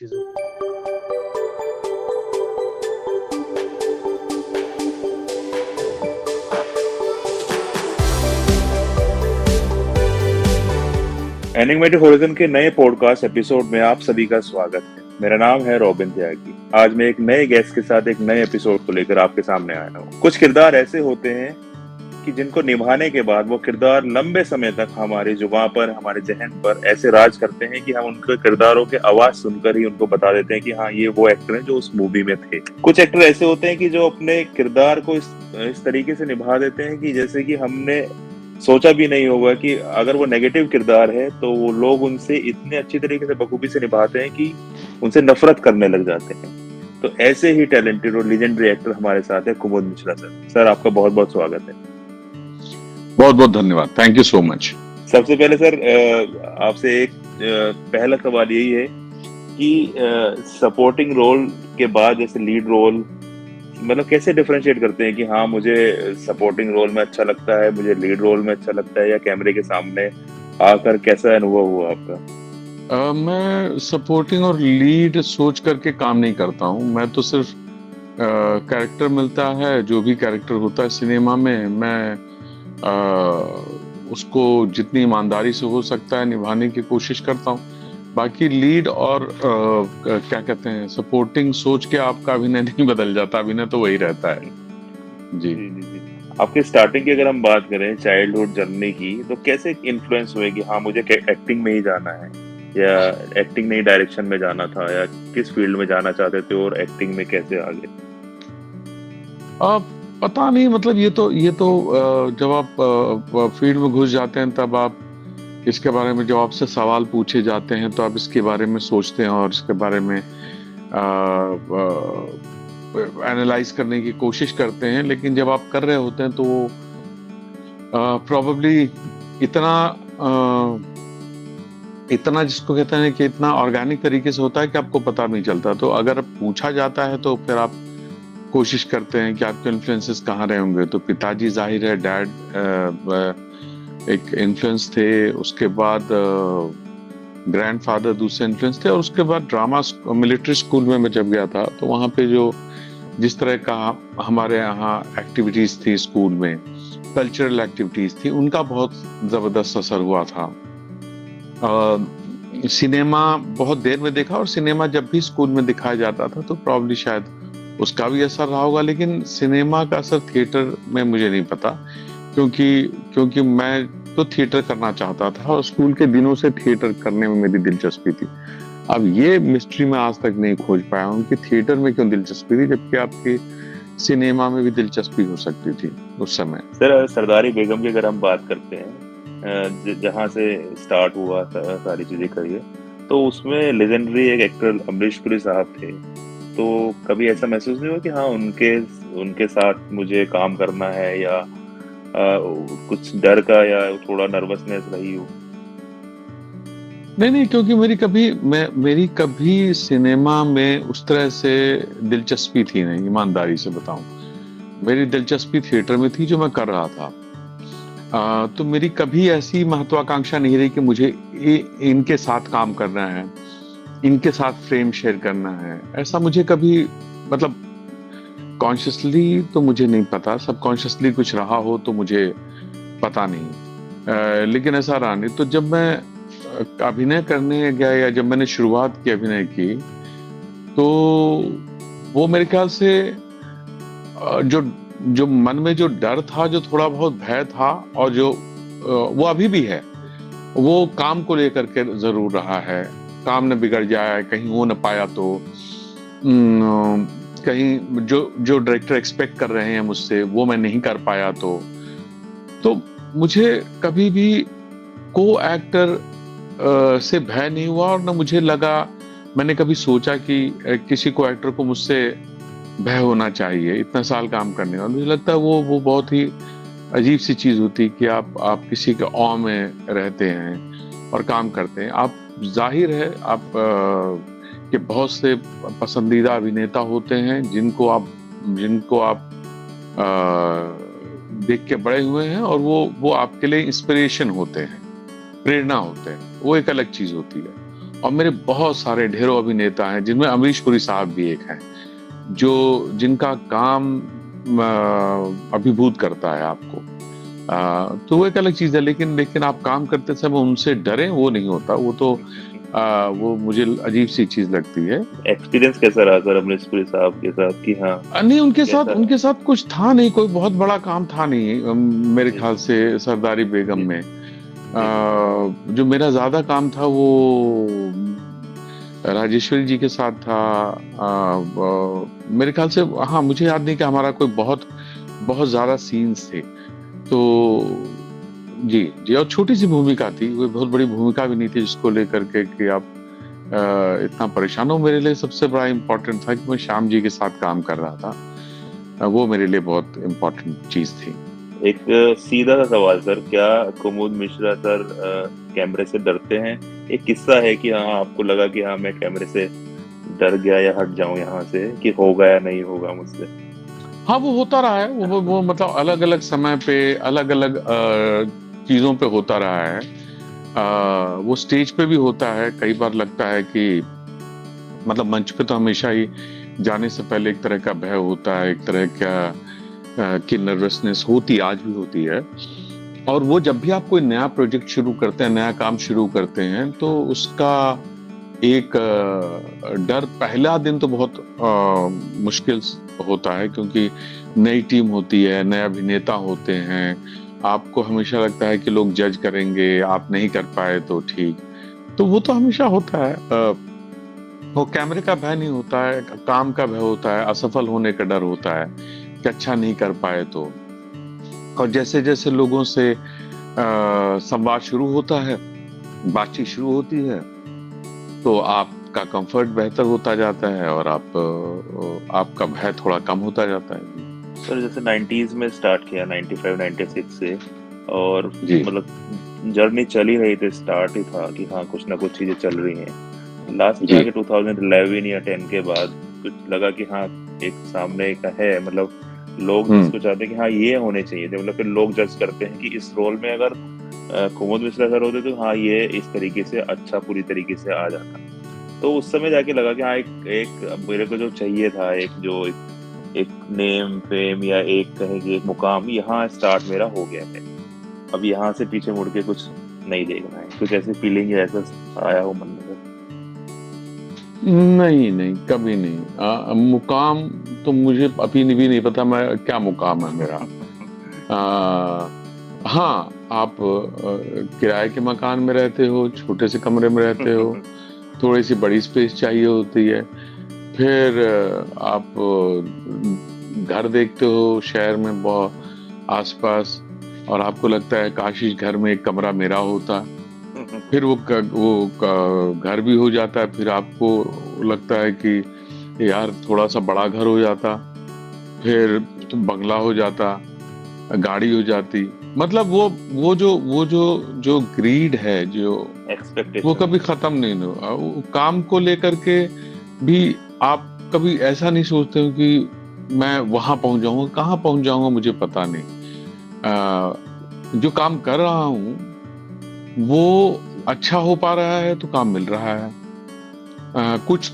चीज़ों animated Horizon के नए पॉडकास्ट एपिसोड में आप सभी का स्वागत है। मेरा नाम है रॉबिन त्यागी। आज मैं एक नए गेस्ट के साथ एक नए एपिसोड को लेकर आपके सामने आया हूँ। कुछ किरदार ऐसे होते हैं कि जिनको निभाने के बाद वो किरदार लंबे समय तक हमारी जुबान पर, हमारे ज़हन पर ऐसे राज करते हैं कि हम उनके किरदारों के आवाज़ सुनकर ही उनको बता देते हैं कि हाँ, ये वो एक्टर हैं जो उस मूवी में थे। कुछ एक्टर ऐसे होते हैं कि जो अपने किरदार को इस तरीके से निभा देते हैं कि जैसे कि हमने सोचा भी नहीं होगा कि अगर वो नेगेटिव किरदार है तो वो लोग उनसे इतने अच्छी तरीके से बखूबी से निभाते हैं कि उनसे नफरत करने लग जाते हैं। तो ऐसे ही टैलेंटेड और लीजेंडरी एक्टर हमारे साथ है कुमुद मिश्रा सर। सर, आपका बहुत बहुत स्वागत है। बहुत बहुत धन्यवाद। Thank you so much. सबसे पहले सर, आपसे एक पहला सवाल यही है कि सपोर्टिंग रोल के बाद जैसे लीड रोल, मतलब कैसे डिफरेंशिएट करते हैं कि हाँ, मुझे सपोर्टिंग रोल में अच्छा लगता है, मुझे लीड रोल में अच्छा लगता है, या कैमरे के सामने आकर कैसा अनुभव हुआ आपका? मैं सपोर्टिंग और लीड सोच करके काम नहीं करता हूँ। मैं तो सिर्फ कैरेक्टर मिलता है, जो भी कैरेक्टर होता है सिनेमा में, मैं उसको जितनी ईमानदारी से हो सकता है निभाने की कोशिश करता हूँ। बाकी लीड और क्या कहते हैं, सपोर्टिंग सोच के आपका अभिनय नहीं बदल जाता। अभिनय तो वही रहता है। जी। जी जी जी। आपके स्टार्टिंग की अगर हम बात करें, चाइल्डहुड जर्नी की, तो कैसे इन्फ्लुएंस हुए कि हाँ, मुझे एक्टिंग में ही जाना है, या एक्टिंग नहीं डायरेक्शन में जाना था, या किस फील्ड में जाना चाहते थे और एक्टिंग में कैसे आ गए? आ, पता नहीं, मतलब ये तो जब आप फील्ड में घुस जाते हैं तब आप इसके बारे में, जब आपसे सवाल पूछे जाते हैं तो आप इसके बारे में सोचते हैं और इसके बारे में एनालाइज करने की कोशिश करते हैं। लेकिन जब आप कर रहे होते हैं तो प्रोबेबली इतना इतना जिसको कहते हैं कि इतना ऑर्गेनिक तरीके से होता है कि आपको पता नहीं चलता। तो अगर पूछा जाता है तो फिर आप कोशिश करते हैं कि आपके इन्फ्लुएंसेस कहाँ रहे होंगे। तो पिताजी जाहिर है, डैड एक इन्फ्लुएंस थे, उसके बाद ग्रैंडफादर दूसरे इन्फ्लुएंस थे, और उसके बाद ड्रामा मिलिट्री स्कूल में मैं जब गया था तो वहाँ पे जो जिस तरह का हमारे यहाँ एक्टिविटीज थी स्कूल में, कल्चरल एक्टिविटीज थी, उनका बहुत जबरदस्त असर हुआ था। सिनेमा बहुत देर में देखा, और सिनेमा जब भी स्कूल में दिखाया जाता था तो प्रॉब्ली शायद उसका भी असर रहा होगा। लेकिन सिनेमा का असर थिएटर में मुझे नहीं पता, क्योंकि क्योंकि मैं तो थिएटर करना चाहता था और स्कूल के दिनों से थिएटर करने में मेरी दिलचस्पी थी। अब ये मिस्ट्री मैं आज तक नहीं खोज पाया हूँ कि थिएटर में क्यों दिलचस्पी थी जबकि आपकी सिनेमा में भी दिलचस्पी हो सकती थी उस समय। सर, सरदारी बेगम की अगर हम बात करते हैं, जहाँ से स्टार्ट हुआ सारी चीजें करिए, तो उसमें लेजेंडरी एक एक्टर अमरीश पुरी साहब थे। तो कभी ऐसा महसूस नहीं हुआ कि हाँ, उनके उनके साथ मुझे काम करना है, या कुछ डर का या थोड़ा नर्वसनेस रही हो? नहीं नहीं, क्योंकि मेरी कभी सिनेमा में उस तरह से दिलचस्पी थी नहीं। ईमानदारी से बताऊं, मेरी दिलचस्पी थिएटर में थी जो मैं कर रहा था। तो मेरी कभी ऐसी महत्वाकांक्षा नहीं रही कि मुझे इनके साथ काम करना है, इनके साथ फ्रेम शेयर करना है। ऐसा मुझे कभी, मतलब कॉन्शियसली तो मुझे नहीं पता, सबकॉन्शियसली कुछ रहा हो तो मुझे पता नहीं। लेकिन ऐसा रहा नहीं। तो जब मैं अभिनय करने गया, या जब मैंने शुरुआत की अभिनय की, तो वो मेरे ख्याल से जो जो मन में जो डर था, जो थोड़ा बहुत भय था, और जो वो अभी भी है, वो काम को लेकर के जरूर रहा है। काम न बिगड़ जाए, कहीं हो न पाया तो, कहीं जो जो डायरेक्टर एक्सपेक्ट कर रहे हैं मुझसे वो मैं नहीं कर पाया तो मुझे कभी भी को एक्टर से भय नहीं हुआ, और न मुझे लगा, मैंने कभी सोचा कि किसी को एक्टर को मुझसे भय होना चाहिए इतना साल काम करने का। मुझे लगता है वो बहुत ही अजीब सी चीज होती है कि आप किसी के औ में रहते हैं और काम करते हैं। आप, जाहिर है, आप के बहुत से पसंदीदा अभिनेता होते हैं जिनको आप देख के बड़े हुए हैं, और वो आपके लिए इंस्पिरेशन होते हैं, प्रेरणा होते हैं। वो एक अलग चीज होती है। और मेरे बहुत सारे ढेरों अभिनेता हैं, जिनमें अमरीश पुरी साहब भी एक हैं, जो जिनका काम अभिभूत करता है आपको। तो वो एक अलग चीज है, लेकिन लेकिन आप काम करते समय उनसे डरें, वो नहीं होता। वो तो वो मुझे अजीब सी चीज लगती है। एक्सपीरियंस कैसा रहा सर अमरीश पुरी साहब के साथ कि हाँ नहीं, कैसा रहा? उनके साथ कुछ था नहीं, कोई बहुत बड़ा काम था नहीं, मेरे जी ख्याल जी से सरदारी बेगम जी में। जी जी जो मेरा ज्यादा काम था वो राजेश्वरी जी के साथ था। मेरे ख्याल से, हाँ, मुझे याद नहीं कि हमारा कोई बहुत बहुत ज्यादा सीन्स थे। तो जी जी, और छोटी सी भूमिका थी, कोई बहुत बड़ी भूमिका भी नहीं थी जिसको लेकर के कि आप इतना परेशान हो। मेरे लिए सबसे बड़ा इम्पोर्टेंट था कि मैं श्याम जी के साथ काम कर रहा था। वो मेरे लिए बहुत इम्पोर्टेंट चीज थी। एक सीधा सा सवाल सर, क्या कुमुद मिश्रा सर कैमरे से डरते हैं? एक किस्सा है कि हाँ आपको लगा कि हाँ मैं कैमरे से डर गया या हट जाऊं यहाँ से, कि होगा या नहीं होगा मुझसे? हाँ, वो होता रहा है, वो मतलब अलग अलग समय पे अलग अलग चीजों पे होता रहा है। वो स्टेज पे भी होता है, कई बार लगता है कि मतलब मंच पे तो हमेशा ही जाने से पहले एक तरह का भय होता है, एक तरह का की नर्वसनेस होती, आज भी होती है। और वो जब भी आप कोई नया प्रोजेक्ट शुरू करते हैं, नया काम शुरू करते हैं, तो उसका एक डर, पहला दिन तो बहुत मुश्किल होता है, क्योंकि नई टीम होती है, नए अभिनेता होते हैं। आपको हमेशा लगता है कि लोग जज करेंगे, आप नहीं कर पाए तो ठीक। तो वो तो हमेशा होता है। वो कैमरे का भय नहीं होता है, काम का भय होता है, असफल होने का डर होता है कि अच्छा नहीं कर पाए तो। और जैसे जैसे लोगों से संवाद शुरू होता है, बातचीत शुरू होती है, तो आपका कंफर्ट बेहतर होता जाता है और आपका भय थोड़ा कम होता जाता है। सर जैसे 90s में स्टार्ट किया, 95 96 से, और जी मतलब जर्नी चल ही रही थी, स्टार्ट ही था कि हाँ कुछ ना कुछ चीजें चल रही हैं। लास्ट में जी। आके 2011 या 10 के बाद कुछ लगा कि हाँ एक सामने का है, मतलब लोग हम्म। जिसको चाहते हैं कि हाँ ये होने चाहिए थे, मतलब फिर लोग जज करते हैं कि इस रोल में अगर कुमुद मिश्रा सर होते तो हाँ ये इस तरीके से अच्छा पूरी तरीके से आ जाता। तो उस समय जाके लगा कि हाँ एक एक मेरे को जो चाहिए था, एक नेम फेम या एक कहें कि एक मुकाम यहाँ स्टार्ट मेरा हो गया है। अब यहाँ से पीछे मुड़ के कुछ नहीं देखना है। कुछ ऐसी फीलिंग या ऐसा आया हो मन में? नहीं नहीं, कभी नहीं। मुकाम तो मुझे अभी भी नहीं पता मैं क्या मुकाम है मेरा। आ, हाँ, आप किराए के मकान में रहते हो, छोटे से कमरे में रहते हो, थोड़ी सी बड़ी स्पेस चाहिए होती है। फिर आप घर देखते हो शहर में बहुत आसपास, और आपको लगता है काश इस घर में एक कमरा मेरा होता। फिर घर भी हो जाता है, फिर आपको लगता है कि यार थोड़ा सा बड़ा घर हो जाता, फिर तो बंगला हो जाता, गाड़ी हो जाती। मतलब वो जो ग्रीड है, जो वो एक्सपेक्टेशन। कभी खत्म नहीं हो। काम को लेकर के भी आप कभी ऐसा नहीं सोचते हो कि मैं वहां पहुंच जाऊंगा, कहाँ पहुंच जाऊंगा मुझे पता नहीं। जो काम कर रहा हूँ वो अच्छा हो पा रहा है तो काम मिल रहा है। कुछ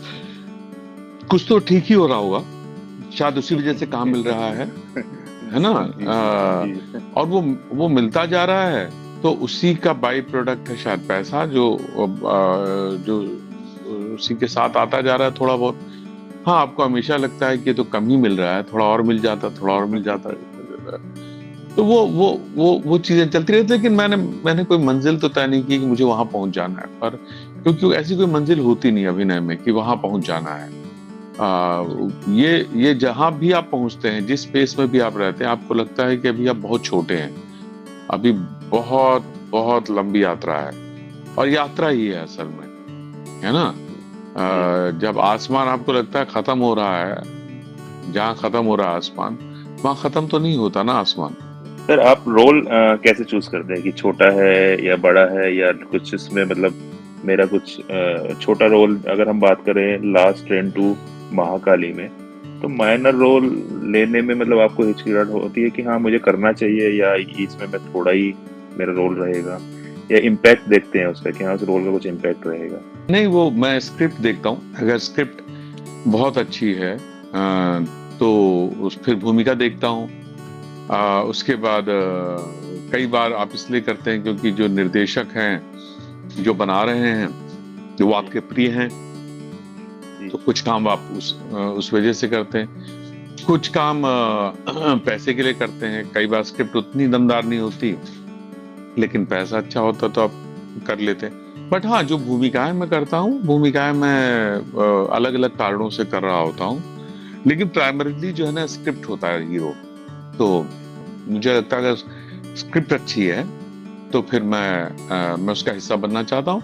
कुछ तो ठीक ही हो रहा होगा, शायद उसी वजह से काम मिल रहा है ना। जी जी जी जी। और वो मिलता जा रहा है, तो उसी का बाई प्रोडक्ट है शायद पैसा, जो उसी के साथ आता जा रहा है थोड़ा बहुत। हाँ, आपको हमेशा लगता है कि ये तो कम ही मिल रहा है, थोड़ा और मिल जाता, थोड़ा और मिल जाता। तो वो चीजें चलती रहती, लेकिन मैंने कोई मंजिल तो तय नहीं की कि मुझे वहां पहुंच जाना है। पर क्योंकि ऐसी कोई मंजिल होती नहीं अभिनय में कि वहां पहुंच जाना है। ये जहां भी आप पहुंचते हैं, जिस स्पेस में भी आप रहते हैं, आपको लगता है कि अभी आप बहुत छोटे हैं, अभी बहुत बहुत लंबी यात्रा है। और यात्रा ही है असल में, है ना। जी जब आसमान आपको लगता है खत्म हो रहा है, जहाँ खत्म हो रहा है आसमान, वहां खत्म तो नहीं होता ना आसमान। सर, आप रोल कैसे चूज करते हैं कि छोटा है या बड़ा है या कुछ इसमें, मतलब मेरा कुछ छोटा रोल, अगर हम बात करें लास्ट ट्रेन टू महाकाली में, तो माइनर रोल लेने में मतलब आपको हिचकिचाहट होती है कि हाँ मुझे करना चाहिए, या इसमें मैं थोड़ा ही मेरा रोल रहेगा, या इम्पैक्ट देखते हैं उसका कि हाँ उस रोल का कुछ इम्पैक्ट रहेगा? नहीं, वो मैं स्क्रिप्ट देखता हूँ। अगर स्क्रिप्ट बहुत अच्छी है तो उस फिर भूमिका देखता हूँ। उसके बाद कई बार आप इसलिए करते हैं क्योंकि जो निर्देशक हैं, जो बना रहे हैं, वो आपके प्रिय हैं, तो कुछ काम आप उस वजह से करते हैं। कुछ काम पैसे के लिए करते हैं। कई बार स्क्रिप्ट उतनी दमदार नहीं होती, लेकिन पैसा अच्छा होता तो आप कर लेते हैं। बट हाँ, जो भूमिकाएं मैं करता हूँ, भूमिकाएं मैं अलग अलग कारणों से कर रहा होता हूँ, लेकिन प्राइमरीली जो है ना, स्क्रिप्ट होता है हीरो। तो मुझे लगता है अगर स्क्रिप्ट अच्छी है तो फिर मैं उसका हिस्सा बनना चाहता हूँ।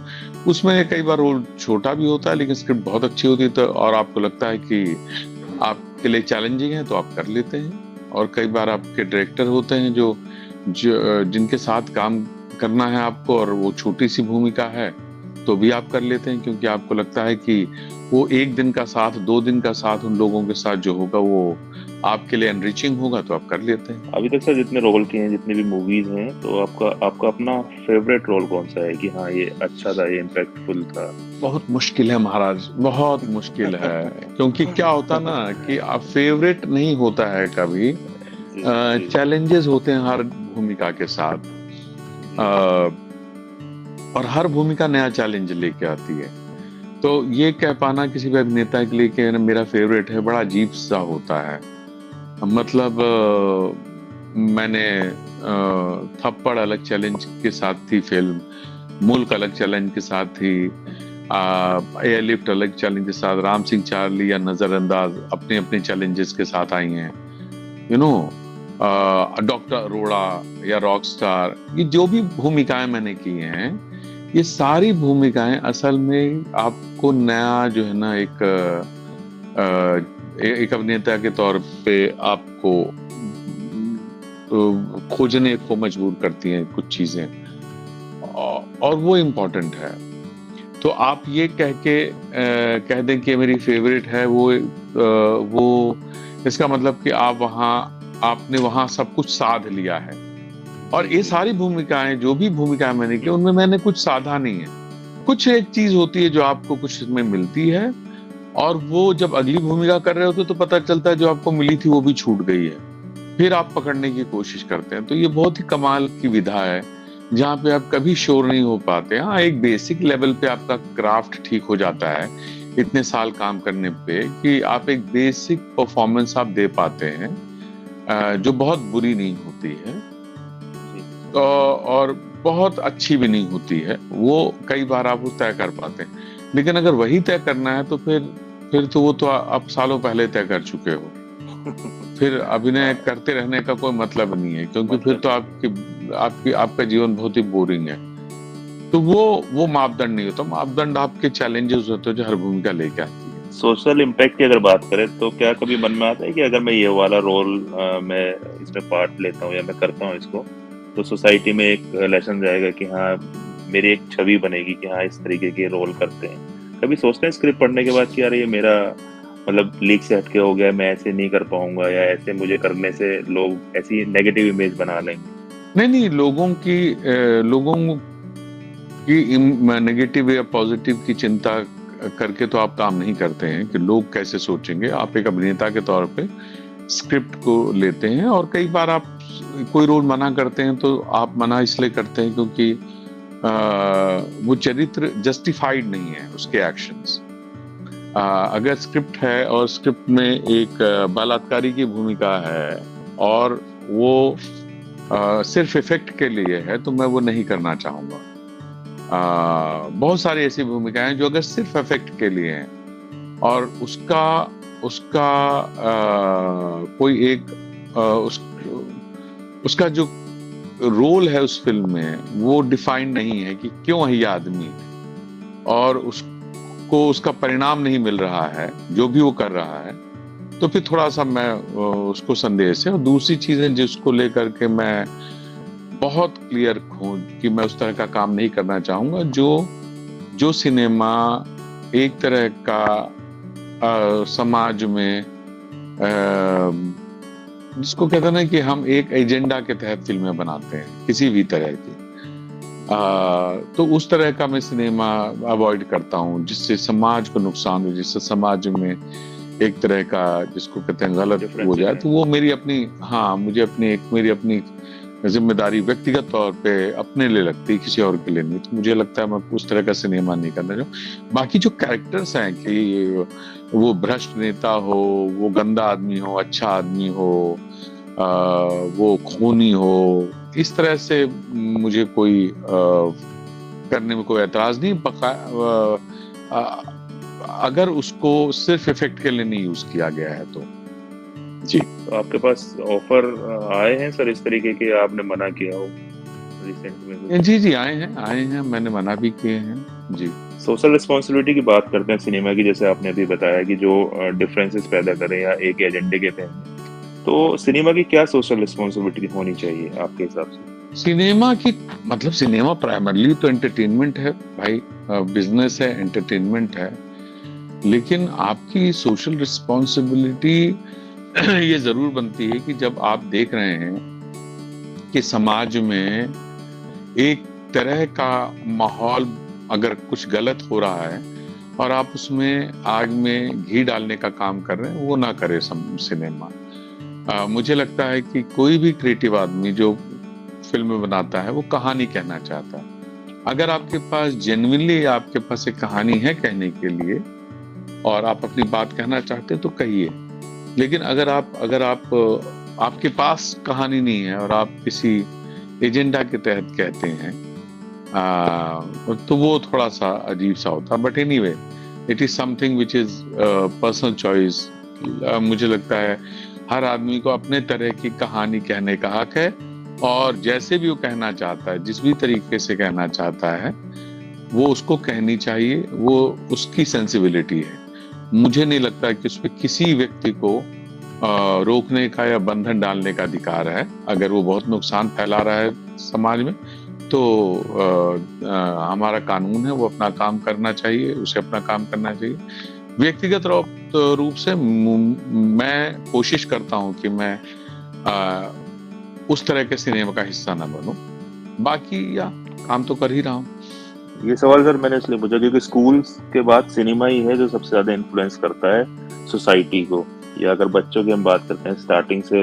उसमें कई बार रोल छोटा भी होता है, लेकिन स्क्रिप्ट बहुत अच्छी होती है तो, और आपको लगता है कि आपके लिए चैलेंजिंग है तो आप कर लेते हैं। और कई बार आपके डायरेक्टर होते हैं जो जिनके साथ काम करना है आपको, और वो छोटी सी भूमिका है तो भी आप कर लेते हैं, क्योंकि आपको लगता है कि वो 1 दिन का साथ, 2 दिन का साथ उन लोगों के साथ जो होगा वो आपके लिए एनरिचिंग होगा, तो आप कर लेते हैं। अभी तक सर जितने रोल किए हैं, जितनी भी मूवीज हैं, तो आपका अपना फेवरेट रोल कौन सा है कि हाँ ये अच्छा था, ये इम्पैक्टफुल था? बहुत मुश्किल है महाराज, बहुत मुश्किल है। क्योंकि क्या होता ना कि आप फेवरेट नहीं होता है कभी। जी जी चैलेंजेस होते हैं हर भूमिका के साथ, जी। और हर भूमिका नया चैलेंज लेके आती है। तो ये कह पाना किसी भी अभिनेता के लिए कि मेरा फेवरेट है, बड़ा अजीब सा होता है। मतलब मैंने थप्पड़ अलग चैलेंज के साथ थी फिल्म, मुल्क अलग चैलेंज के साथ थी, एयरलिफ्ट अलग चैलेंज के साथ, राम सिंह चार्ली या नजरअंदाज अपने अपने चैलेंजेस के साथ आई हैं, यू नो, डॉक्टर अरोड़ा या रॉक स्टार। ये जो भी भूमिकाएं मैंने की हैं, ये सारी भूमिकाएं असल में आपको नया जो है ना, एक अभिनेता के तौर पे आपको खोजने को मजबूर करती हैं कुछ चीजें, और वो इम्पोर्टेंट है। तो आप ये कह दें कि मेरी फेवरेट है वो इसका मतलब कि आपने वहां सब कुछ साध लिया है। और ये सारी भूमिकाएं, जो भी भूमिकाएं मैंने की, उनमें मैंने कुछ साधा नहीं है। कुछ एक चीज होती है जो आपको कुछ में मिलती है, और वो जब अगली भूमिका कर रहे होते तो पता चलता है जो आपको मिली थी वो भी छूट गई है, फिर आप पकड़ने की कोशिश करते हैं। तो ये बहुत ही कमाल की विधा है, जहाँ पे आप कभी श्योर नहीं हो पाते। हाँ, एक बेसिक लेवल पे आपका क्राफ्ट ठीक हो जाता है इतने साल काम करने पे, कि आप एक बेसिक परफॉर्मेंस आप दे पाते हैं जो बहुत बुरी नहीं होती है, तो और बहुत अच्छी भी नहीं होती है। वो कई बार आप वो तय कर पाते हैं। लेकिन अगर वही तय करना है तो फिर तो वो तो आप सालों पहले तय कर चुके हो। फिर अभिनय करते रहने का कोई मतलब नहीं है, क्योंकि फिर तो आपका जीवन बहुत ही बोरिंग है। तो वो मापदंड नहीं होता। मापदंड आपके चैलेंजेस होते हैं जो हर भूमिका लेके आती है। सोशल इम्पैक्ट की अगर बात करें तो क्या कभी मन में आता है कि अगर मैं ये वाला रोल मैं इसमें पार्ट लेता हूँ या मैं करता हूँ इसको, तो सोसाइटी में एक लेसन जाएगा कि हाँ मेरी एक छवि बनेगी कि हाँ इस तरीके के रोल करते हैं? कभी सोचते हैं स्क्रिप्ट पढ़ने के बाद कि यार ये मेरा मतलब लीक से हटके हो गया, मैं ऐसे नहीं कर पाऊंगा, या ऐसे मुझे करने से लोग ऐसी नेगेटिव इमेज बना लेंगे? नहीं, लोगों की नेगेटिव या पॉजिटिव की चिंता करके तो आप काम नहीं करते हैं कि लोग कैसे सोचेंगे। आप एक अभिनेता के तौर पे स्क्रिप्ट को लेते हैं, और कई बार आप कोई रोल मना करते हैं तो आप मना इसलिए करते हैं क्योंकि वो चरित्र जस्टिफाइड नहीं है, उसके एक्शंस। अगर स्क्रिप्ट है और स्क्रिप्ट में एक बलात्कारी की भूमिका है और वो सिर्फ इफेक्ट के लिए है, तो मैं वो नहीं करना चाहूंगा। बहुत सारी ऐसी भूमिकाएं हैं जो अगर सिर्फ इफेक्ट के लिए हैं, और उसका कोई एक उसका जो रोल है उस फिल्म में वो डिफाइंड नहीं है कि क्यों है ये आदमी, और उसको उसका परिणाम नहीं मिल रहा है जो भी वो कर रहा है, तो फिर थोड़ा सा मैं उसको संदेश है। और दूसरी चीजें जिसको लेकर के मैं बहुत क्लियर हूं कि मैं उस तरह का काम नहीं करना चाहूंगा, जो सिनेमा एक तरह का समाज में जिसको कहते हैं ना कि हम एक एजेंडा के तहत फिल्में बनाते हैं किसी भी तरह की, तो उस तरह का मैं सिनेमा अवॉइड करता हूँ जिससे समाज को नुकसान हो, जिससे समाज में एक तरह का जिसको कहते हैं गलत हो डिफरेंसेस जाए। हैं। तो वो मेरी अपनी, हाँ, मुझे मेरी अपनी जिम्मेदारी व्यक्तिगत तौर पे अपने लिए लगती है, किसी और के लिए नहीं। तो मुझे लगता है मैं उस तरह का सिनेमा नहीं करना चाहूँ। बाकी जो कैरेक्टर्स हैं कि वो भ्रष्ट नेता हो, वो गंदा आदमी हो, अच्छा आदमी हो, वो खूनी हो, इस तरह से मुझे कोई करने में कोई ऐतराज नहीं। अगर उसको सिर्फ इफेक्ट के लिए नहीं यूज किया गया है तो जी। तो आपके पास ऑफर आए हैं सर इस तरीके के, आपने मना किया हो रिसेंट में कुछ? जी जी, आए हैं, मैंने मना भी किए हैं जी। सोशल रिस्पॉन्सिबिलिटी की बात करते हैं सिनेमा की, जैसे आपने अभी बताया कि जो डिफरेंसेस पैदा करें या एक एजेंडे के तहत, तो सिनेमा की क्या सोशल रिस्पॉन्सिबिलिटी होनी चाहिए आपके हिसाब से? सिनेमा की मतलब सिनेमा प्राइमरली तो एंटरटेनमेंट है भाई, बिजनेस है, एंटरटेनमेंट है। लेकिन आपकी सोशल रिस्पॉन्सिबिलिटी ये जरूर बनती है कि जब आप देख रहे हैं कि समाज में एक तरह का माहौल अगर कुछ गलत हो रहा है और आप उसमें आग में घी डालने का काम कर रहे हैं, वो ना करे सिनेमा। मुझे लगता है कि कोई भी क्रिएटिव आदमी जो फिल्म बनाता है वो कहानी कहना चाहता है। अगर आपके पास जेन्युइनली आपके पास एक कहानी है कहने के लिए और आप अपनी बात कहना चाहते हैं तो कहिए। लेकिन अगर आप आपके पास कहानी नहीं है और आप किसी एजेंडा के तहत कहते हैं तो वो थोड़ा सा अजीब सा होता है। But anyway, it is something which is personal choice. मुझे लगता है हर आदमी को अपने तरह की कहानी कहने का हक है और जैसे भी वो कहना चाहता है, जिस भी तरीके से कहना चाहता है, वो उसको कहनी चाहिए। वो उसकी सेंसिबिलिटी है। मुझे नहीं लगता कि उस पर किसी व्यक्ति को रोकने का या बंधन डालने का अधिकार है। अगर वो बहुत नुकसान फैला रहा है समाज में तो हमारा कानून है, वो अपना काम करना चाहिए, उसे अपना काम करना चाहिए। व्यक्तिगत रूप से मैं कोशिश करता हूं कि मैं उस तरह के सिनेमा का हिस्सा ना बनूं। बाकी या काम तो कर ही रहा हूं। ये सवाल सर मैंने इसलिए पूछा क्योंकि स्कूल्स के बाद सिनेमा ही है जो सबसे ज्यादा इन्फ्लुएंस करता है सोसाइटी को। या अगर बच्चों की हम बात करते हैं, स्टार्टिंग से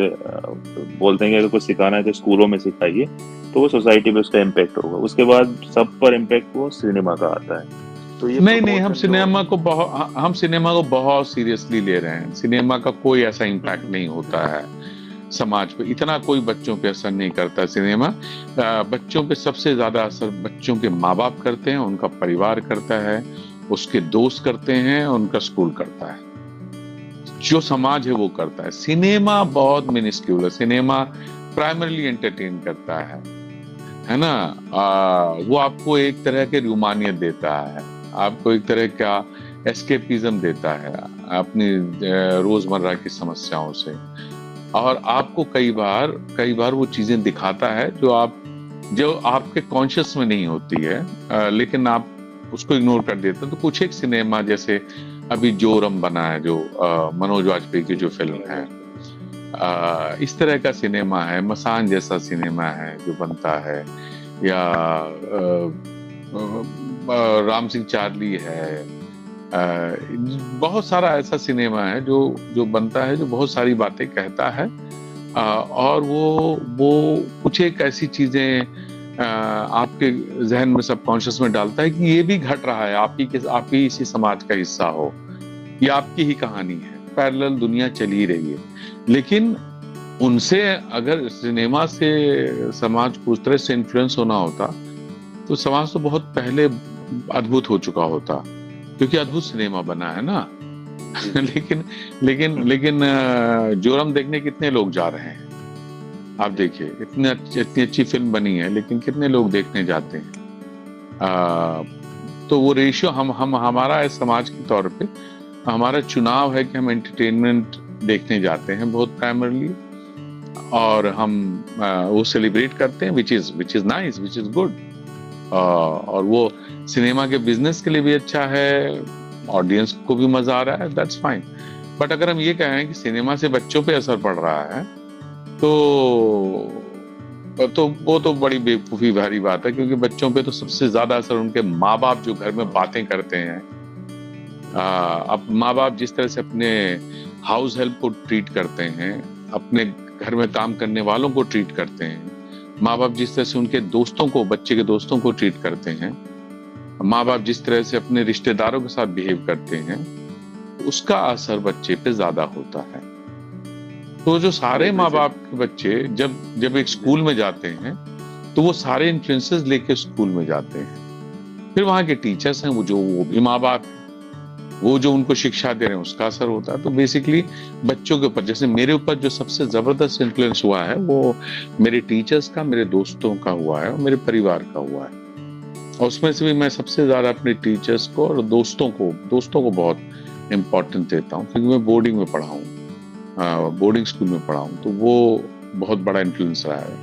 बोलते हैं कि अगर कुछ सिखाना है तो स्कूलों में सिखाइए, तो वो सोसाइटी पे उसका इम्पैक्ट होगा। उसके बाद सब पर इम्पैक्ट वो सिनेमा का आता है। तो ये नहीं, हम प्रमोशन जो सिनेमा को बहुत सीरियसली ले रहे हैं। सिनेमा का कोई ऐसा इम्पैक्ट नहीं होता है समाज पे, इतना कोई बच्चों पे असर नहीं करता सिनेमा। बच्चों पे सबसे ज्यादा असर बच्चों के माँ बाप करते हैं, उनका परिवार करता है, उसके दोस्त करते हैं, उनका स्कूल करता है। जो समाज है वो करता है। सिनेमा बहुत मिनिस्क्यूल है। सिनेमा प्राइमरली एंटरटेन करता है ना। वो आपको एक तरह के रूमानियत देता है, आपको एक तरह का एस्केपिज्म देता है अपनी रोजमर्रा की समस्याओं से। और आपको कई बार वो चीजें दिखाता है जो आपके कॉन्शियस में नहीं होती है, लेकिन आप उसको इग्नोर कर देते हैं। तो कुछ एक सिनेमा जैसे अभी जोरम बना है, जो मनोज वाजपेयी की जो फिल्म है, इस तरह का सिनेमा है। मसान जैसा सिनेमा है जो बनता है, या राम सिंह चार्ली है। बहुत सारा ऐसा सिनेमा है जो बनता है, जो बहुत सारी बातें कहता है। और वो कुछ एक ऐसी चीजें आपके जहन में, सबकॉन्शियस में डालता है कि ये भी घट रहा है, आप ही इसी समाज का हिस्सा हो, ये आपकी ही कहानी है, पैरेलल दुनिया चल ही रही है। लेकिन उनसे अगर सिनेमा से समाज को उस तरह से इन्फ्लुएंस होना होता तो समाज तो बहुत पहले अद्भुत हो चुका होता, क्योंकि अद्भुत सिनेमा बना है ना। लेकिन जोरम देखने कितने लोग जा रहे हैं? आप देखिए, इतनी अच्छी फिल्म बनी है, लेकिन कितने लोग देखने जाते हैं? तो वो रेशियो हम हमारा इस समाज के तौर पे हमारा चुनाव है कि हम एंटरटेनमेंट देखने जाते हैं बहुत प्राइमरली, और हम वो सेलिब्रेट करते हैं, which is nice, which is good. और वो सिनेमा के बिजनेस के लिए भी अच्छा है, ऑडियंस को भी मजा आ रहा है, दैट्स फाइन। बट अगर हम ये कहें कि सिनेमा से बच्चों पे असर पड़ रहा है, तो तो वो तो बड़ी बेवकूफी भरी बात है, क्योंकि बच्चों पे तो सबसे ज्यादा असर उनके माँ बाप जो घर में बातें करते हैं। अब माँ बाप जिस तरह से अपने हाउस हेल्प को ट्रीट करते हैं, अपने घर में काम करने वालों को ट्रीट करते हैं, माँ बाप जिस तरह से उनके दोस्तों को, बच्चे के दोस्तों को ट्रीट करते हैं, माँ बाप जिस तरह से अपने रिश्तेदारों के साथ बिहेव करते हैं, उसका असर बच्चे पे ज्यादा होता है। तो जो सारे माँ बाप के बच्चे जब जब एक स्कूल में जाते हैं, तो वो सारे इन्फ्लुएंसेस लेके स्कूल में जाते हैं। फिर वहाँ के टीचर्स हैं, वो भी माँ बाप हैं, वो जो उनको शिक्षा दे रहे हैं उसका असर होता है। तो बेसिकली बच्चों के ऊपर, जैसे मेरे ऊपर जो सबसे जबरदस्त इन्फ्लुएंस हुआ है वो मेरे टीचर्स का, मेरे दोस्तों का हुआ है और मेरे परिवार का हुआ है। और उसमें से भी मैं सबसे ज्यादा अपने टीचर्स को और दोस्तों को बहुत इम्पोर्टेंस देता हूँ, क्योंकि मैं बोर्डिंग में पढ़ा हूँ, बोर्डिंग स्कूल में पढ़ा हूँ, तो वो बहुत बड़ा इन्फ्लुएंस रहा है।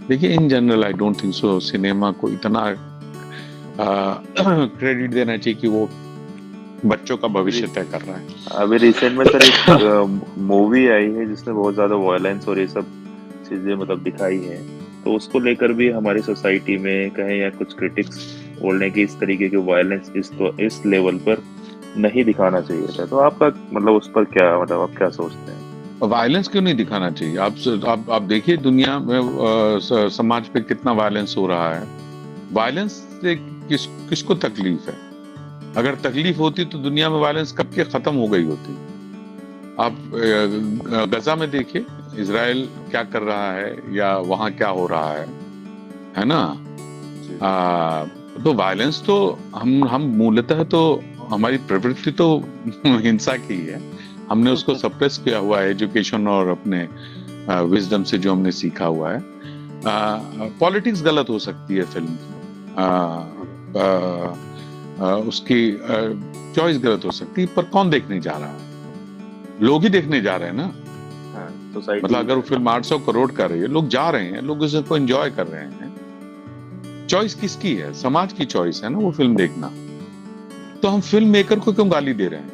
देखिए, in general I don't think so cinema को इतना क्रेडिट देना चाहिए कि वो बच्चों का भविष्य तय कर रहा है। अभी रिसेंट में सर एक मूवी आई है जिसमें बहुत ज्यादा वायलेंस और ये सब चीजें मतलब दिखाई है, तो उसको लेकर भी हमारी सोसाइटी में कहें या कुछ क्रिटिक्स बोलने की इस तरीके की वायलेंस इस लेवल पर नहीं दिखाना चाहिए था। तो आपका मतलब उस पर क्या, मतलब आप क्या सोचते हैं? वायलेंस क्यों नहीं दिखाना चाहिए? आप देखिए दुनिया में समाज पे कितना वायलेंस हो रहा है। वायलेंस से किसको तकलीफ है? अगर तकलीफ होती तो दुनिया में वायलेंस कब के खत्म हो गई होती। आप गजा में देखिए, इजराइल क्या कर रहा है या वहां क्या हो रहा है ना? तो वायलेंस तो हम मूलतः तो हमारी प्रवृत्ति तो हिंसा की है। हमने उसको सप्रेस किया हुआ है एजुकेशन और अपने विजडम से जो हमने सीखा हुआ है। पॉलिटिक्स गलत हो सकती है फिल्म उसकी चॉइस गलत हो सकती है, पर कौन देखने जा रहा है? लोग ही देखने जा रहे हैं ना। मतलब अगर वो फिल्म 800 करोड़ कर रही है, लोग जा रहे हैं, लोग उसको एंजॉय कर रहे हैं। चॉइस किसकी है? समाज की चॉइस है ना वो फिल्म देखना। तो हम फिल्म मेकर को क्यों गाली दे रहे हैं?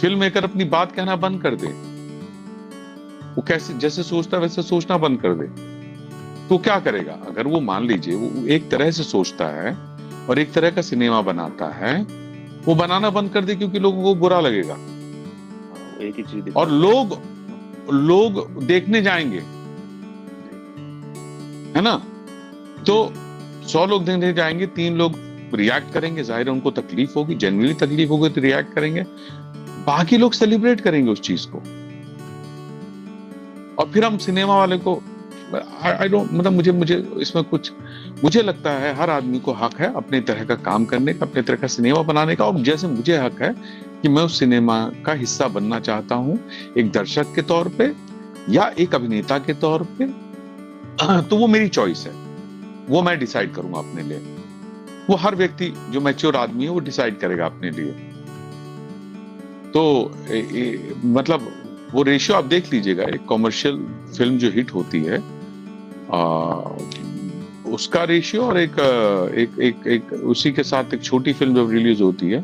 फिल्म मेकर अपनी बात कहना बंद कर दे। वो कैसे जैसे सोचता है वैसे सोचना बंद कर दे, तो क्या करेगा? अगर वो मान लीजिए वो एक तरह से सोचता है और एक तरह का सिनेमा बनाता है, वो बनाना बंद कर दे क्योंकि लोगों को बुरा लगेगा एक ही चीज, और लोग देखने जाएंगे, है ना? तो 100 लोग देखने जाएंगे, 3 लोग रिएक्ट करेंगे, जाहिर है उनको तकलीफ होगी, जेन्युइनली तकलीफ होगी तो रिएक्ट करेंगे, बाकी लोग सेलिब्रेट करेंगे उस चीज को। और फिर हम सिनेमा वाले को आई डोंट, मतलब मुझे इसमें कुछ, मुझे लगता है हर आदमी को हक है अपने तरह का काम करने का, अपने तरह का सिनेमा बनाने का। और जैसे मुझे हक है कि मैं उस सिनेमा का हिस्सा बनना चाहता हूँ, एक दर्शक के तौर पे या एक अभिनेता के तौर पे, तो वो मेरी चॉइस है, वो मैं डिसाइड करूंगा अपने लिए। वो हर व्यक्ति जो मैच्योर आदमी है वो डिसाइड करेगा अपने लिए। तो मतलब वो रेशियो आप देख लीजिएगा, एक कॉमर्शियल फिल्म जो हिट होती है उसका रेशियो और एक उसी के साथ एक छोटी फिल्म जब रिलीज होती है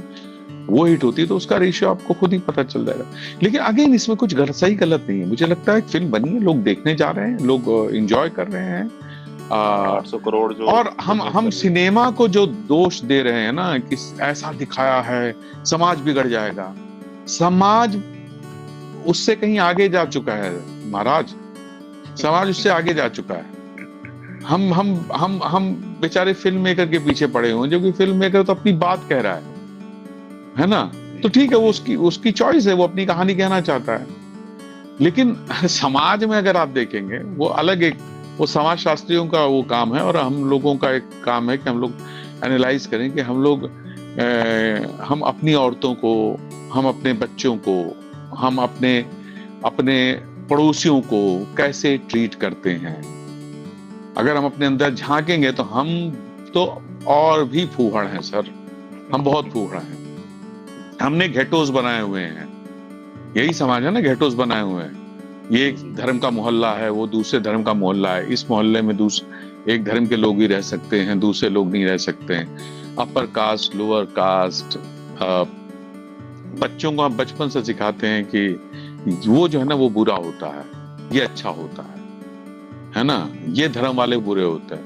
वो हिट होती है, तो उसका रेशियो आपको खुद ही पता चल जाएगा। लेकिन अगेन इसमें कुछ सही गलत नहीं है। मुझे लगता है फिल्म बनी है, लोग देखने जा रहे हैं, लोग एंजॉय कर रहे हैं। 800 करोड़ जो, और हम सिनेमा को जो दोष दे रहे हैं ना कि ऐसा दिखाया है समाज बिगड़ जाएगा, समाज उससे कहीं आगे जा चुका है महाराज, समाज उससे आगे जा चुका है। हम बेचारे फिल्म मेकर के पीछे पड़े हुए हैं, जो कि फिल्म मेकर तो अपनी बात कह रहा है ना? तो ठीक है, वो उसकी चॉइस है, वो अपनी कहानी कहना चाहता है। लेकिन समाज में अगर आप देखेंगे वो अलग एक, वो समाज शास्त्रियों का वो काम है और हम लोगों का एक काम है कि हम लोग एनालाइज करें कि हम अपनी औरतों को, हम अपने बच्चों को, हम अपने पड़ोसियों को कैसे ट्रीट करते हैं। अगर हम अपने अंदर झांकेंगे तो हम तो और भी फूहड़ हैं सर, हम बहुत फूहड़ हैं। हमने घेटोस बनाए हुए हैं, यही समाज है ना, घेटोस बनाए हुए हैं। ये एक धर्म का मोहल्ला है, वो दूसरे धर्म का मोहल्ला है, इस मोहल्ले में एक धर्म के लोग ही रह सकते हैं, दूसरे लोग नहीं रह सकते हैं। Upper caste, lower caste. बच्चों को आप बचपन से सिखाते हैं कि वो जो है ना वो बुरा होता है, ये अच्छा होता है। है ना, ये धर्म वाले बुरे होते हैं।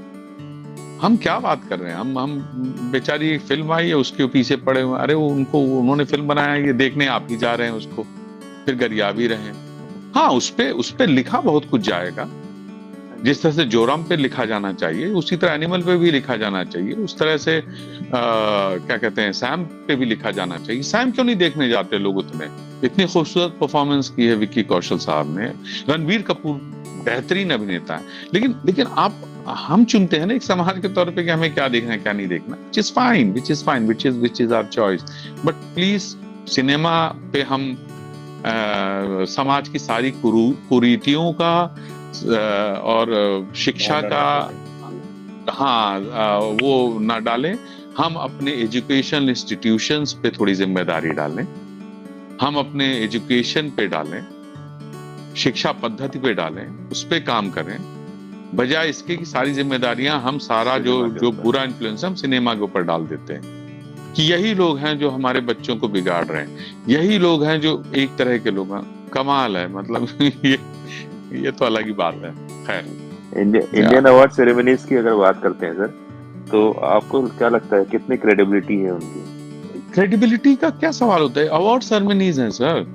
हम क्या बात कर रहे हैं, हम बेचारी एक फिल्म आई है उसके पीछे पड़े हुए, अरे वो उनको, उन्होंने फिल्म बनाया ये देखने आप ही जा रहे हैं उसको, फिर गरिया भी रहे हैं। हाँ, उस पे लिखा बहुत कुछ जाएगा, जिस तरह से जोराम पे लिखा जाना चाहिए उसी तरह एनिमल पे भी लिखा जाना चाहिए, उस तरह से क्या कहते हैं, सैम पे भी लिखा जाना चाहिए। सैम क्यों नहीं देखने जाते लोग उतने, इतनी खूबसूरत परफॉर्मेंस की है विक्की कौशल साहब ने। रणबीर कपूर बेहतरीन अभिनेता है, लेकिन आप, हम चुनते हैं ना एक समाज के तौर पे कि हमें क्या देखना है क्या नहीं देखना, which is our choice. But please cinema पे हम समाज की सारी कुरीतियों का और शिक्षा का, हाँ, वो ना डालें। हम अपने एजुकेशन इंस्टीट्यूशंस पे थोड़ी जिम्मेदारी डालें, हम अपने एजुकेशन पे डालें, शिक्षा पद्धति पे डालें, उस पे काम करें, बजाय इसके कि सारी जिम्मेदारियां हम सारा जो बुरा इन्फ्लुएंस हम सिनेमा के ऊपर डाल देते हैं कि यही लोग हैं जो हमारे बच्चों को बिगाड़ रहे हैं, यही लोग हैं जो एक तरह के लोग हैं। कमाल है, मतलब ये तो अलग ही बात है। खैर, इंडियन अवार्ड सेरेमनीज की अगर बात करते हैं सर, तो आपको क्या लगता है कितनी क्रेडिबिलिटी है उनकी? क्रेडिबिलिटी का क्या सवाल होता है, अवार्ड सेरेमनीज हैं सर,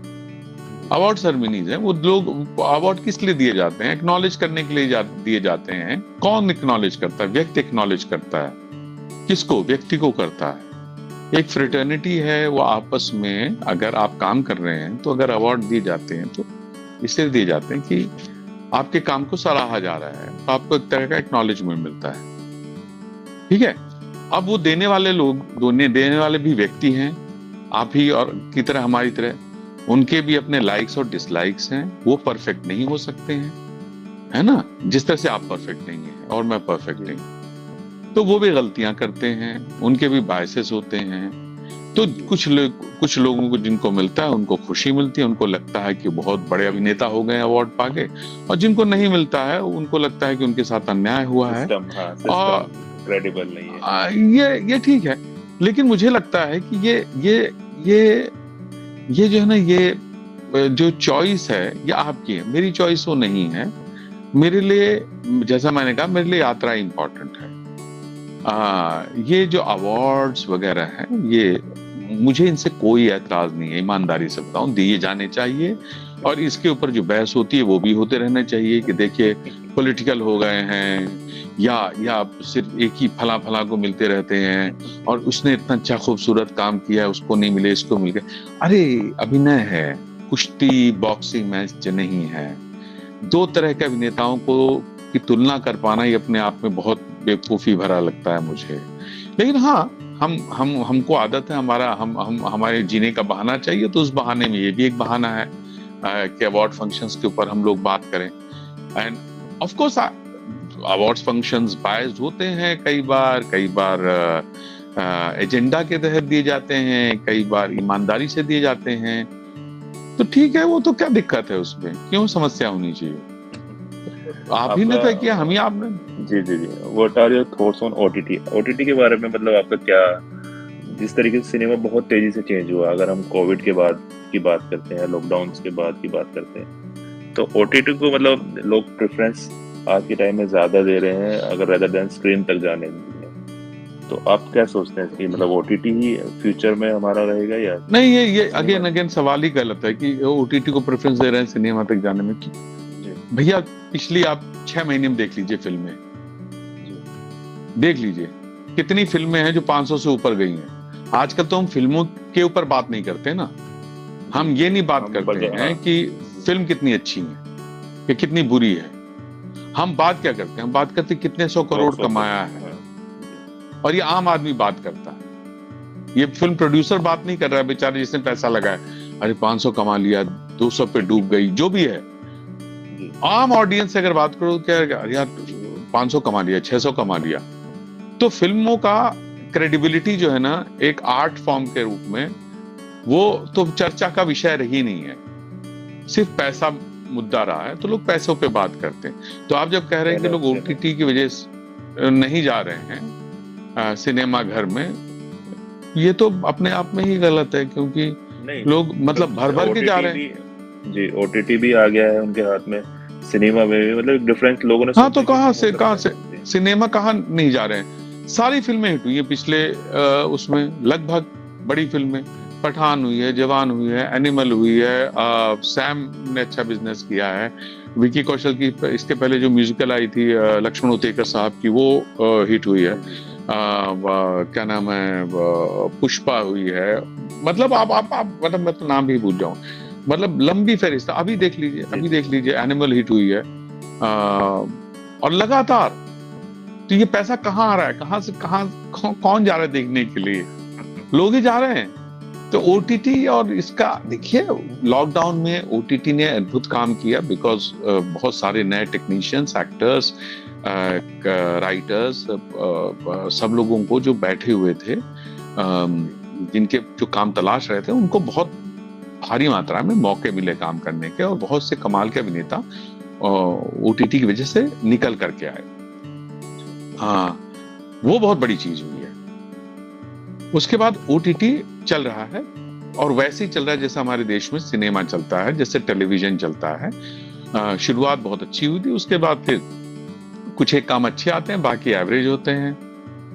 अवार्ड सेरेमनीज हैं। वो लोग अवार्ड किस लिए दिए जाते हैं, एक्नॉलेज करने के लिए दिए जाते हैं। कौन एक्नॉलेज करता है, व्यक्ति एक्नॉलेज करता है, किसको, व्यक्ति को करता है। एक फ्रेटर्निटी है, वो आपस में अगर आप काम कर रहे हैं तो अगर अवार्ड दिए जाते हैं तो इसलिए दिए जाते हैं कि आपके काम को सराहा जा रहा है, तो आपको एक तरह का एक्नॉलेजमेंट मिलता है, ठीक है। अब वो देने वाले लोग, देने वाले भी व्यक्ति हैं, आप ही और की तरह, हमारी तरह, उनके भी अपने लाइक्स और डिसलाइक्स हैं, वो परफेक्ट नहीं हो सकते हैं, है ना, जिस तरह से आप परफेक्ट नहीं है और मैं परफेक्ट नहीं, तो वो भी गलतियां करते हैं, उनके भी बायसेस होते हैं। तो कुछ लोगों को जिनको मिलता है उनको खुशी मिलती है, उनको लगता है कि बहुत बड़े अभिनेता हो गए अवार्ड पाके, और जिनको नहीं मिलता है उनको लगता है कि उनके साथ अन्याय हुआ है और क्रेडिबल नहीं है। ये ठीक है। लेकिन मुझे लगता है कि ये जो है ना, ये जो चॉइस है ये आपकी है, मेरी चॉइस वो नहीं है। मेरे लिए, जैसा मैंने कहा, मेरे लिए यात्रा इंपॉर्टेंट है। ये जो अवार्ड्स वगैरह हैं, ये मुझे इनसे कोई ऐतराज नहीं है, ईमानदारी से बताऊं, दिए जाने चाहिए। और इसके ऊपर जो बहस होती है वो भी होते रहना चाहिए कि देखिए पॉलिटिकल हो गए हैं, या सिर्फ एक ही फला को मिलते रहते हैं, और उसने इतना अच्छा खूबसूरत काम किया है, उसको नहीं मिले, इसको मिल गए। अरे अभिनय है, कुश्ती बॉक्सिंग मैच नहीं है। दो तरह के अभिनेताओं को की तुलना कर पाना ये अपने आप में बहुत बेवकूफी भरा लगता है मुझे। लेकिन हाँ, हमको आदत है, हमारे जीने का बहाना चाहिए, तो उस बहाने में ये भी एक बहाना है कि अवार्ड फंक्शंस के ऊपर हम लोग बात करें। End of course awards functions biased होते हैं, कई बार एजेंडा के तहत दिए जाते हैं, कई बार ईमानदारी से दिए जाते हैं, तो ठीक है, वो तो क्या दिक्कत है उसमें, क्यों समस्या होनी चाहिए। आप ही ने तय किया, हम ही आपने। जी। What are your thoughts on OTT के बारे में, मतलब आपका क्या, जिस तरीके से सिनेमा बहुत तेजी से चेंज हुआ, अगर हम कोविड के बाद की बात करते हैं, लॉकडाउन के बाद की बात करते हैं, तो ओटीटी को मतलब लोग प्रेफरेंस आज के टाइम में ज्यादा दे रहे हैं अगर रेदर देन स्क्रीन तक जाने में। तो आप क्या सोचते हैं कि मतलब ओटीटी ही फ्यूचर में हमारा रहेगा या नहीं? ये अगेन सवाल ही गलत है कि ओटीटी को प्रेफरेंस दे रहे हैं सिनेमा तक जाने में। भैया पिछली आप 6 महीने में देख लीजिए फिल्में, देख लीजिए कितनी फिल्में हैं जो 500 से ऊपर गई हैं। आजकल तो हम फिल्मों के ऊपर बात नहीं करते ना, हम ये नहीं बात करते हैं कि फिल्म कितनी अच्छी है या कितनी बुरी है। हम बात क्या करते हैं, हम बात करते हैं कितने 100 करोड़ कमाया है, और ये आम आदमी बात करता है। ये फिल्म प्रोड्यूसर बात नहीं कर रहा है बेचारे जिसने पैसा लगाया, अरे 500 कमा लिया, 200 पे डूब गई, जो भी है। आम ऑडियंस से अगर बात करो, क्या यार 500 कमा लिया, 600 कमा लिया, तो फिल्मों का क्रेडिबिलिटी जो है ना एक आर्ट फॉर्म के रूप में, वो तो चर्चा का विषय रही नहीं है, सिर्फ पैसा मुद्दा रहा है, तो लोग पैसों पे बात करते हैं। तो आप जब कह रहे हैं कि लोग ओटीटी की वजह से नहीं जा रहे हैं सिनेमा घर में, ये तो अपने आप में ही गलत है, क्योंकि लोग मतलब भर के जा रहे हैं। जी, ओटीटी भी आ गया है उनके हाथ में, सिनेमा में भी मतलब डिफरेंस लोगों ने हाँ, तो सोचा कि कहाँ क्या से हो सकता है। सिनेमा कहाँ नहीं जा रहे हैं, सारी फिल्में हिट हुई है पिछले उसमें लगभग, बड़ी फिल्में, पठान हुई है, जवान हुई है, एनिमल हुई है, सैम ने अच्छा बिजनेस किया है, विकी कौशल की इसके पहले जो म्यूजिकल आई थी लक्ष्मण उतेकर साहब की, वो हिट हुई है, क्या नाम है, पुष्पा हुई है, मतलब आप मतलब मैं तो नाम भी भूल जाऊं, मतलब लंबी फहरिस्त। अभी देख लीजिए एनिमल हिट हुई है, और लगातार। तो ये पैसा कहाँ आ रहा है, कहाँ से कहाँ, कौन जा रहा है देखने के लिए, लोग ही जा रहे हैं। तो ओटीटी और इसका देखिए, लॉकडाउन में ओटीटी ने अद्भुत काम किया, बिकॉज बहुत सारे नए टेक्नीशियंस, एक्टर्स, राइटर्स, सब लोगों को जो बैठे हुए थे, जिनके जो काम तलाश रहे थे, उनको बहुत भारी मात्रा में मौके मिले काम करने के, और बहुत से कमाल के अभिनेता ओटीटी की वजह से निकल करके आए। हाँ, वो बहुत बड़ी चीज हुई है। उसके बाद ओटीटी चल रहा है, और वैसे ही चल रहा है जैसे हमारे देश में सिनेमा चलता है, जैसे टेलीविजन चलता है। शुरुआत बहुत अच्छी हुई थी, उसके बाद फिर कुछ एक काम अच्छे आते हैं, बाकी एवरेज होते हैं,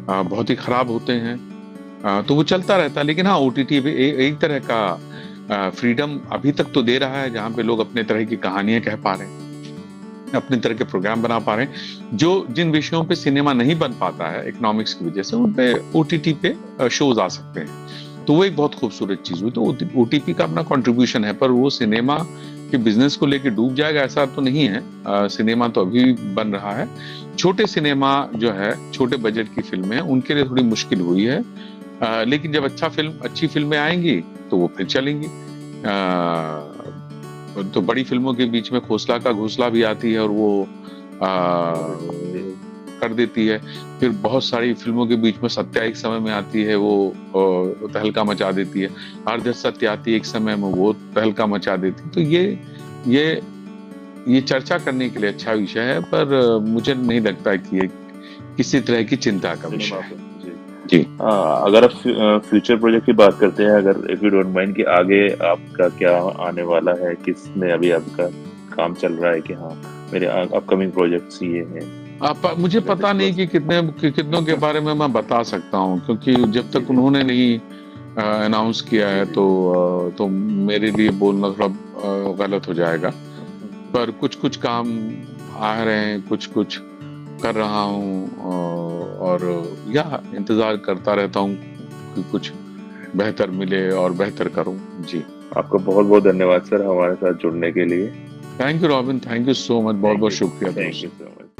बहुत ही खराब होते हैं। तो वो चलता रहता है। लेकिन हाँ, ओटीटी भी एक तरह का फ्रीडम अभी तक तो दे रहा है, जहां पे लोग अपने तरह की कहानियां कह पा रहे हैं, अपने तरह के प्रोग्राम बना पा रहे हैं, जो जिन विषयों पे सिनेमा नहीं बन पाता है इकोनॉमिक्स की वजह से, उन पे ओटीटी पे शोज आ सकते हैं। तो वो एक बहुत खूबसूरत चीज हुई। तो ओटीटी का अपना कंट्रीब्यूशन है, पर वो सिनेमा के बिजनेस को लेके डूब जाएगा ऐसा तो नहीं है। सिनेमा तो अभी भी बन रहा है। छोटे सिनेमा जो है, छोटे बजट की फिल्में, उनके लिए थोड़ी मुश्किल हुई है, लेकिन जब अच्छी फिल्में आएंगी तो वो फिर चलेंगी। तो बड़ी फिल्मों के बीच में खोसला का घोसला भी आती है, और वो कर देती है। फिर बहुत सारी फिल्मों के बीच में सत्या एक समय में आती है, वो तहलका मचा देती है। अर्ध सत्य आती है एक समय में, वो तहलका मचा देती है। तो ये चर्चा करने के लिए अच्छा विषय है, पर मुझे नहीं लगता कि ये किसी तरह की चिंता का विषय है। जी। अगर आप फ्यूचर प्रोजेक्ट की बात करते हैं, अगर इफ यू डोंट माइंड, कि आगे आपका क्या आने वाला है, किस में अभी आपका काम चल रहा है, कि हाँ मेरे अपकमिंग प्रोजेक्ट्स ये हैं। मुझे पता नहीं कि कितनों के बारे में मैं बता सकता हूँ, क्योंकि जब तक उन्होंने नहीं अनाउंस किया है तो मेरे लिए बोलना थोड़ा गलत हो जाएगा। पर कुछ काम आ रहे हैं, कुछ कर रहा हूँ, और या इंतजार करता रहता हूँ कि कुछ बेहतर मिले और बेहतर करूँ। जी, आपका बहुत बहुत धन्यवाद सर हमारे साथ जुड़ने के लिए। Thank you robin, thank you so much, बहुत बहुत शुक्रिया। Thank you so much.